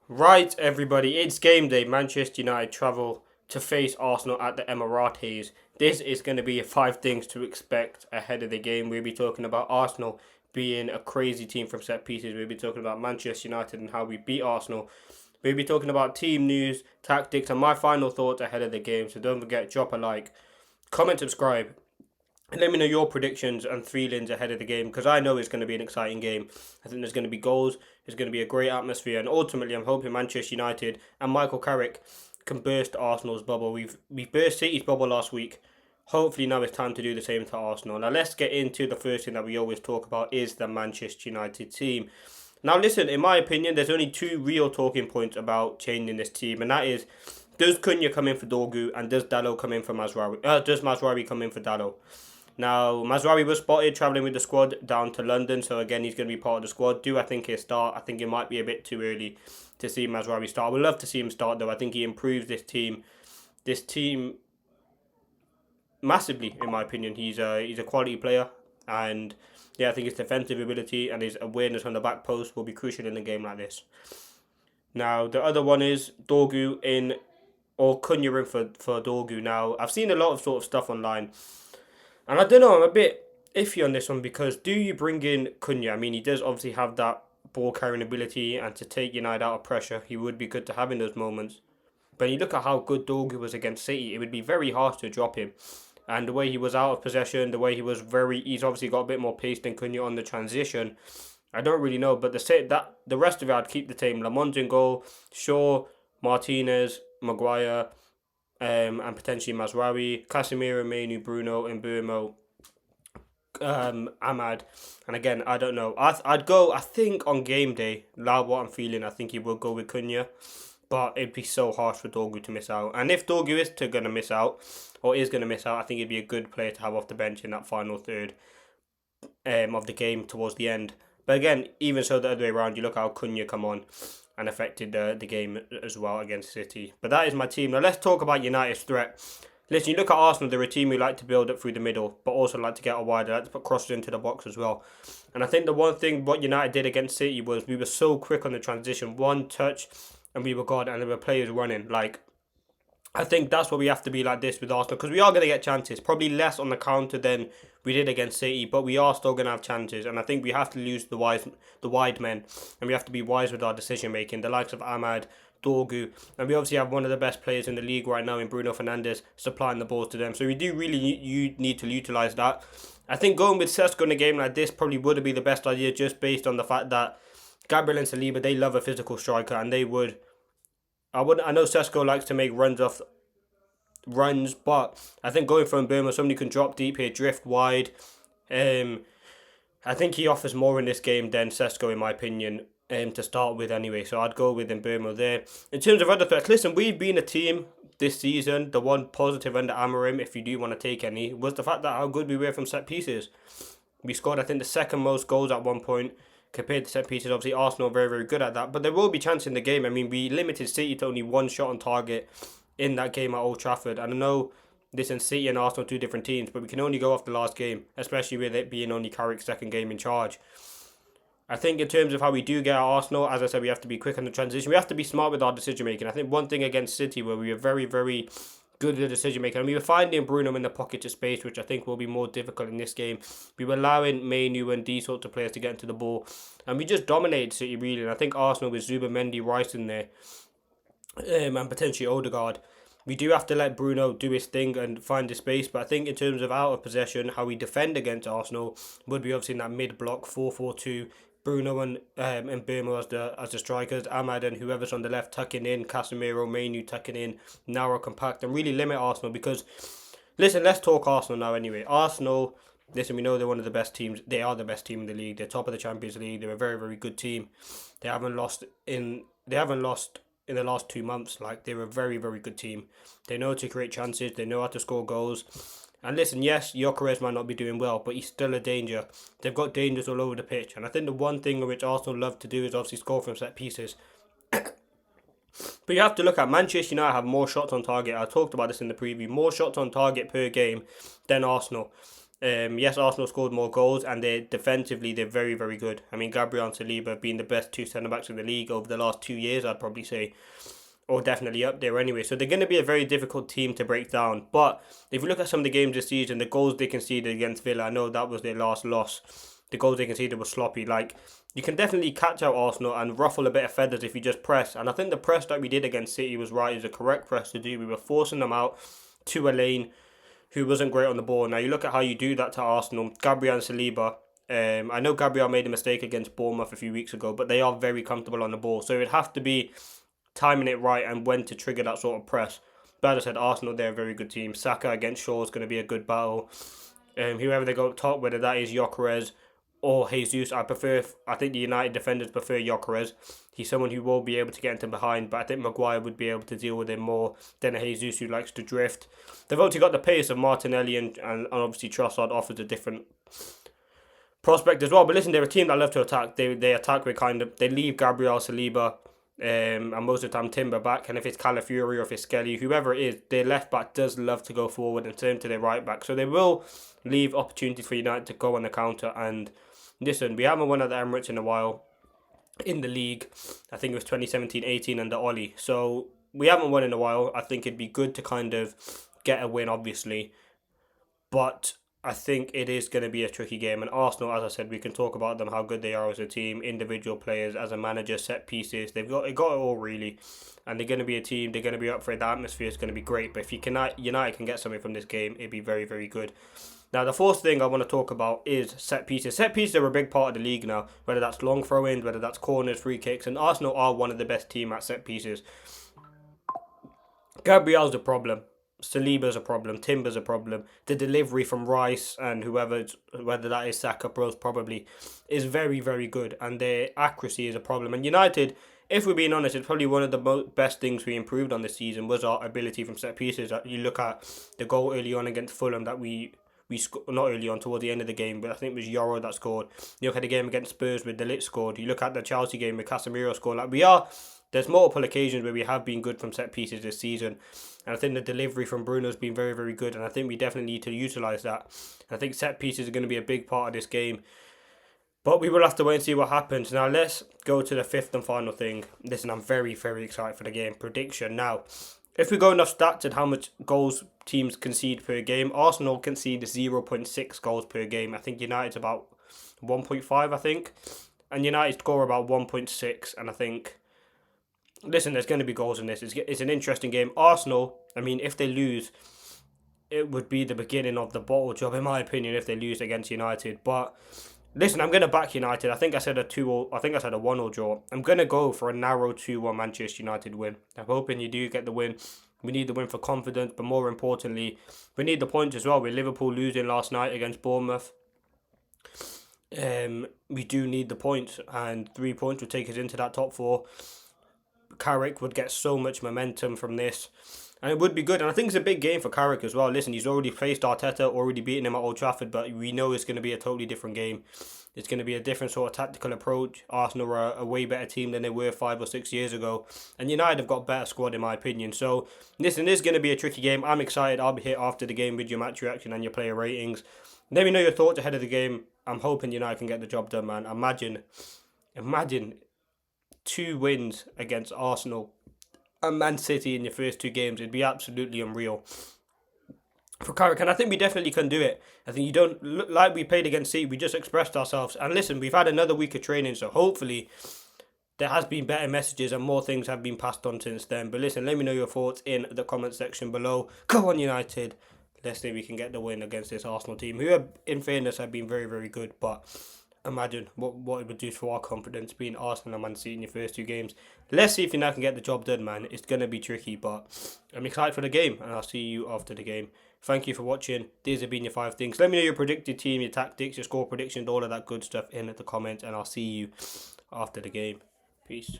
Right, everybody, it's game day. Manchester United travel to face Arsenal at the Emirates. This is going to be five things to expect ahead of the game. We'll be talking about Arsenal being a crazy team from set pieces. We'll be talking about Manchester United and how we beat Arsenal. We'll be talking about team news, tactics, and my final thoughts ahead of the game. So don't forget, drop a like, comment, subscribe, and let me know your predictions and feelings ahead of the game because I know it's going to be an exciting game. I think there's going to be goals, there's going to be a great atmosphere, and ultimately, I'm hoping Manchester United and Michael Carrick can burst Arsenal's bubble. We burst City's bubble last week. Hopefully, now it's time to do the same to Arsenal. Now, let's get into the first thing that we always talk about is the Manchester United team. Now, listen, in my opinion, there's only two real talking points about changing this team, and that is does Cunha come in for Dorgu and does Dalot come in for Mazraoui? Does Mazraoui come in for Dalot? Now, Mazraoui was spotted travelling with the squad down to London, so again, he's going to be part of the squad. Do I think he'll start? I think it might be a bit too early to see Mazraoui start. I would love to see him start, though. I think he improves this team massively, in my opinion. He's a quality player, and yeah, I think his defensive ability and his awareness on the back post will be crucial in a game like this. Now, the other one is Dorgu in, or Cunha in for Dorgu. Now, I've seen a lot of sort of stuff online and I don't know, I'm a bit iffy on this one because do you bring in Cunha? I mean, he does obviously have that ball carrying ability and to take United out of pressure, he would be good to have in those moments. But you look at how good Dorgu was against City, it would be very hard to drop him. And the way he was out of possession, the way he's obviously got a bit more pace than Cunha on the transition. I don't really know, but the rest of it, I'd keep the same. Lamon's in goal, Shaw, Martinez, Maguire, and potentially Mazraoui, Casemiro, Mainu, Bruno, and Burmo, Ahmad. And again, I don't know. I'd go, I think on game day, now what I'm feeling, I think he will go with Cunha. But it'd be so harsh for Dorgu to miss out. And if Dorgu is going to miss out, or is going to miss out, I think it'd be a good player to have off the bench in that final third of the game towards the end. But again, even so, the other way around, you look how Cunha come on and affected the game as well against City. But that is my team. Now let's talk about United's threat. Listen, you look at Arsenal, they're a team who like to build up through the middle, but also like to get a wide, like to put crosses into the box as well. And I think the one thing what United did against City was we were so quick on the transition, one touch, and we were gone, and there were players running. Like, I think that's what we have to be like this with Arsenal because we are going to get chances. Probably less on the counter than we did against City, but we are still going to have chances. And I think we have to lose the wide men, and we have to be wise with our decision making. The likes of Ahmad, Dorgu, and we obviously have one of the best players in the league right now in Bruno Fernandes supplying the balls to them. So we do really need to utilise that. I think going with Sesko in a game like this probably would be the best idea just based on the fact that Gabriel and Saliba, they love a physical striker and they would I know Sesko likes to make runs, but I think going from Burma, somebody can drop deep here, drift wide. Um, I think he offers more in this game than Sesko, in my opinion, to start with anyway. So I'd go with Burma there. In terms of other threats, listen, we've been a team this season. The one positive under Amorim, if you do want to take any, was the fact that how good we were from set pieces. We scored, I think, the second most goals at one point compared to set pieces. Obviously, Arsenal are very, very good at that. But there will be chance in the game. I mean, we limited City to only one shot on target in that game at Old Trafford. And I know this and City and Arsenal are two different teams, but we can only go off the last game, especially with it being only Carrick's second game in charge. I think in terms of how we do get our Arsenal, as I said, we have to be quick on the transition. We have to be smart with our decision making. I think one thing against City where we were very, very good at the decision making, and we were finding Bruno in the pocket of space, which I think will be more difficult in this game. We were allowing Mainu and these sorts of players to get into the ball, and we just dominated City really. And I think Arsenal with Zubimendi, Rice in there, and potentially Odegaard, we do have to let Bruno do his thing and find the space. But I think in terms of out of possession, how we defend against Arsenal would be obviously in that mid block 4-4-2. Bruno and Burmo as the strikers, Ahmad and whoever's on the left tucking in, Casemiro, Mainu tucking in, narrow, compact, and really limit Arsenal because, listen, let's talk Arsenal now anyway. Arsenal, listen, we know they're one of the best teams. They are the best team in the league. They're top of the Champions League. They're a very, very good team. They haven't lost in the last 2 months. Like, they're a very, very good team. They know how to create chances. They know how to score goals. And listen, yes, Gyökeres might not be doing well, but he's still a danger. They've got dangers all over the pitch. And I think the one thing which Arsenal love to do is obviously score from set pieces. But you have to look at Manchester United have more shots on target. I talked about this in the preview. More shots on target per game than Arsenal. Yes, Arsenal scored more goals, and they're very, very good. I mean, Gabriel and Saliba being the best two centre backs in the league over the last 2 years, I'd probably say, or definitely up there anyway. So they're going to be a very difficult team to break down. But if you look at some of the games this season, the goals they conceded against Villa, I know that was their last loss. The goals they conceded were sloppy. Like, you can definitely catch out Arsenal and ruffle a bit of feathers if you just press. And I think the press that we did against City was right. It was the correct press to do. We were forcing them out to a lane who wasn't great on the ball. Now you look at how you do that to Arsenal. Gabriel and Saliba. I know Gabriel made a mistake against Bournemouth a few weeks ago, but they are very comfortable on the ball. So it would have to be timing it right and when to trigger that sort of press. But as I said, Arsenal, they're a very good team. Saka against Shaw is going to be a good battle. Whoever they go up top, whether that is Gyökeres or Jesus, I think the United defenders prefer Gyökeres. He's someone who will be able to get into behind, but I think Maguire would be able to deal with him more than a Jesus who likes to drift. They've obviously got the pace of Martinelli and obviously Trossard offers a different prospect as well. But listen, they're a team that love to attack. They attack with they leave Gabriel Saliba and most of the time Timber back, and if it's Calafiori or if it's Skelly, whoever it is, their left back does love to go forward and turn to their right back. So they will leave opportunities for United to go on the counter. And listen, we haven't won at the Emirates in a while in the league. I think it was 2017-18 under Oli. So we haven't won in a while. I think it'd be good to kind of get a win, obviously. But I think it is going to be a tricky game. And Arsenal, as I said, we can talk about them, how good they are as a team, individual players, as a manager, set pieces. They've got it all, really. And they're going to be a team, they're going to be up for it. The atmosphere is going to be great. But if United can get something from this game, it'd be very, very good. Now, the fourth thing I want to talk about is set pieces. Set pieces are a big part of the league now, whether that's long throw-ins, whether that's corners, free kicks. And Arsenal are one of the best team at set pieces. Gabriel's a problem. Saliba's a problem, Timber's a problem. The delivery from Rice and whether that is Saka, Bros probably, is very, very good. And their accuracy is a problem. And United, if we're being honest, it's probably one of the best things we improved on this season was our ability from set pieces. You look at the goal early on against Fulham that we not early on, towards the end of the game, but I think it was Euro that scored. You look at the game against Spurs with Dalot scored. You look at the Chelsea game with Casemiro scored. There's multiple occasions where we have been good from set pieces this season. And I think the delivery from Bruno's been very, very good. And I think we definitely need to utilise that. I think set pieces are going to be a big part of this game. But we will have to wait and see what happens. Now, let's go to the fifth and final thing. Listen, I'm very, very excited for the game. Prediction. Now, if we go enough stats and how much goals teams concede per game, Arsenal concede 0.6 goals per game. I think United's about 1.5, I think. And United score about 1.6. And I think... Listen, there's going to be goals in this. It's an interesting game. Arsenal, I mean, if they lose, it would be the beginning of the bottle job, in my opinion, if they lose against United. But listen, I'm going to back United. I think I said a 2-0. I think I said a 1-0 draw. I'm going to go for a narrow 2-1 Manchester United win. I'm hoping you do get the win. We need the win for confidence, but more importantly, we need the points as well. With Liverpool losing last night against Bournemouth, we do need the points, and 3 points would take us into that top 4. Carrick would get so much momentum from this, and it would be good. And I think it's a big game for Carrick as well. Listen, he's already faced Arteta, already beaten him at Old Trafford, but we know it's going to be a totally different game. It's going to be a different sort of tactical approach. Arsenal are a way better team than they were 5 or 6 years ago, and United have got a better squad in my opinion. So listen, this is going to be a tricky game. I'm excited. I'll be here after the game with your match reaction and your player ratings. Let me know your thoughts ahead of the game. I'm hoping United can get the job done, man. Imagine 2 wins against Arsenal and Man City in your first 2 games. It'd be absolutely unreal for Carrick, and I think we definitely can do it. I think you don't look like we played against City. We just expressed ourselves, and listen, we've had another week of training, so hopefully there has been better messages and more things have been passed on since then. But listen, let me know your thoughts in the comment section below. Go on, United. Let's see if we can get the win against this Arsenal team, who have, in fairness, have been very, very good, but imagine what it would do for our confidence being Arsenal and Man City in your first 2 games. Let's see if you now can get the job done, man. It's going to be tricky, but I'm excited for the game, and I'll see you after the game. Thank you for watching. These have been your 5 things. Let me know your predicted team, your tactics, your score predictions, all of that good stuff in the comments, and I'll see you after the game. Peace.